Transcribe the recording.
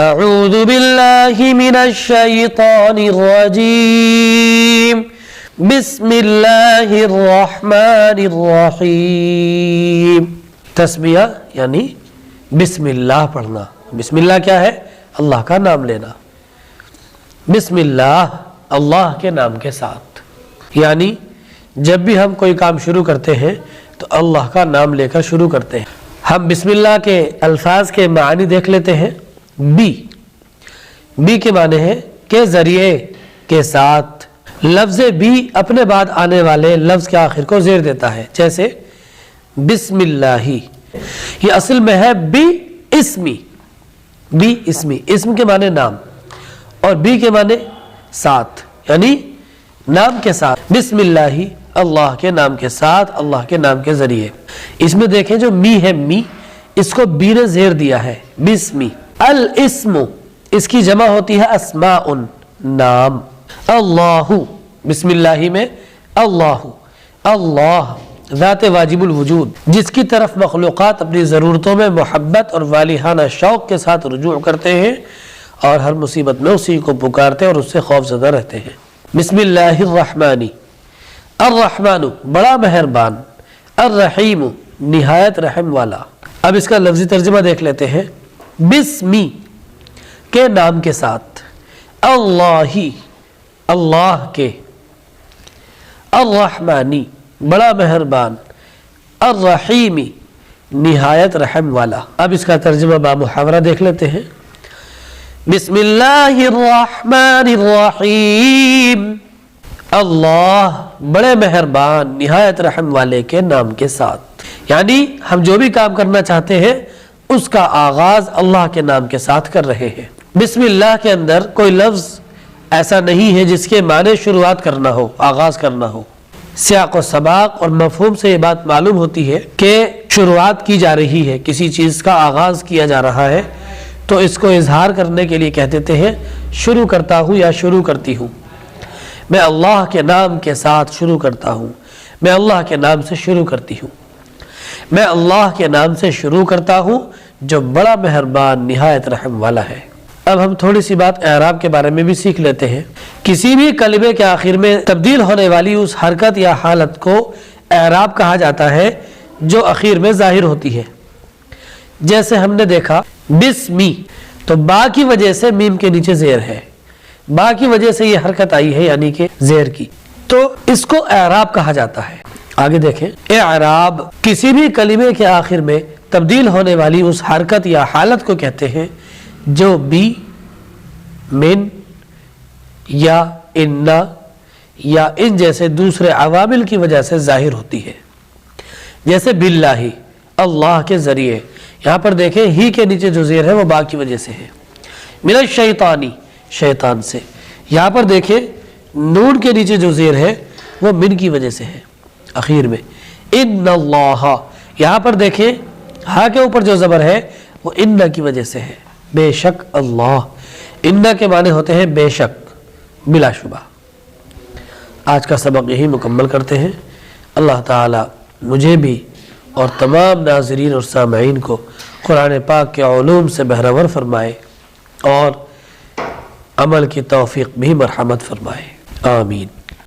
اعوذ باللہ من الشیطان الرجیم بسم اللہ الرحمن الرحیم. تسمیہ یعنی بسم اللہ پڑھنا. بسم اللہ کیا ہے؟ اللہ کا نام لینا. بسم اللہ اللہ کے نام کے ساتھ، یعنی جب بھی ہم کوئی کام شروع کرتے ہیں تو اللہ کا نام لے کر شروع کرتے ہیں. ہم بسم اللہ کے الفاظ کے معنی دیکھ لیتے ہیں. بی کے معنی ہے کے ذریعے کے ساتھ. لفظ بی اپنے بعد آنے والے لفظ کے آخر کو زیر دیتا ہے، جیسے بسم اللہ. یہ اصل میں ہے بی اسمی. بی اسمی، اسم کے معنی نام، اور بی کے معنی ساتھ، یعنی نام کے ساتھ. بسم اللہ اللہ کے نام کے ساتھ، اللہ کے نام کے ذریعے. اس میں دیکھیں جو می ہے، می اس کو بی نے زیر دیا ہے، بسمی. الاسم اس کی جمع ہوتی ہے اسماء، نام. اللہ بسم اللہ میں اللہ، اللہ ذات واجب الوجود، جس کی طرف مخلوقات اپنی ضرورتوں میں محبت اور والہانہ شوق کے ساتھ رجوع کرتے ہیں اور ہر مصیبت میں اسی کو پکارتے اور اس سے خوف زدہ رہتے ہیں. بسم اللہ الرحمن. الرحمن بڑا مہربان، الرحیم نہایت رحم والا. اب اس کا لفظی ترجمہ دیکھ لیتے ہیں. بسمی کے نام کے ساتھ، اللہ اللہ کے، الرحمانی بڑا مہربان، الرحیمی نہایت رحم والا. اب اس کا ترجمہ با محاورہ دیکھ لیتے ہیں. بسم اللہ الرحمن الرحیم. اللہ بڑے مہربان نہایت رحم والے کے نام کے ساتھ، یعنی ہم جو بھی کام کرنا چاہتے ہیں اس کا آغاز اللہ کے نام کے ساتھ کر رہے ہیں. بسم اللہ کے اندر کوئی لفظ ایسا نہیں ہے جس کے معنی شروعات کرنا ہو، آغاز کرنا ہو. سیاق و سباق اور مفہوم سے یہ بات معلوم ہوتی ہے کہ شروعات کی جا رہی ہے، کسی چیز کا آغاز کیا جا رہا ہے، تو اس کو اظہار کرنے کے لیے کہہ دیتے ہیں شروع کرتا ہوں یا شروع کرتی ہوں. میں اللہ کے نام کے ساتھ شروع کرتا ہوں، میں اللہ کے نام سے شروع کرتی ہوں. میں اللہ کے نام سے شروع کرتا ہوں جو بڑا مہربان نہایت رحم والا ہے. اب ہم تھوڑی سی بات اعراب کے بارے میں بھی سیکھ لیتے ہیں. کسی بھی کلمے کے آخر میں تبدیل ہونے والی اس حرکت یا حالت کو اعراب کہا جاتا ہے جو اخیر میں ظاہر ہوتی ہے. جیسے ہم نے دیکھا بسمی، تو با کی وجہ سے میم کے نیچے زیر ہے، با کی وجہ سے یہ حرکت آئی ہے یعنی کہ زیر کی، تو اس کو اعراب کہا جاتا ہے. آگے دیکھیں. اعراب کسی بھی کلمے کے آخر میں تبدیل ہونے والی اس حرکت یا حالت کو کہتے ہیں جو بی، من یا انا یا ان جیسے دوسرے عوامل کی وجہ سے ظاہر ہوتی ہے. جیسے باللہ اللہ کے ذریعے، یہاں پر دیکھیں ہی کے نیچے جو زیر ہے وہ با کی وجہ سے ہے. من الشیطانی شیطان سے، یہاں پر دیکھیں نون کے نیچے جو زیر ہے وہ من کی وجہ سے ہے اخیر میں. ان اللہ، یہاں پر دیکھیں ہا کے اوپر جو زبر ہے وہ ان کی وجہ سے ہے، بے شک اللہ. ان کے معنی ہوتے ہیں بے شک، بلا شبہ. آج کا سبق یہی مکمل کرتے ہیں. اللہ تعالی مجھے بھی اور تمام ناظرین اور سامعین کو قرآن پاک کے علوم سے بہرور فرمائے اور عمل کی توفیق بھی مرحمت فرمائے. آمین.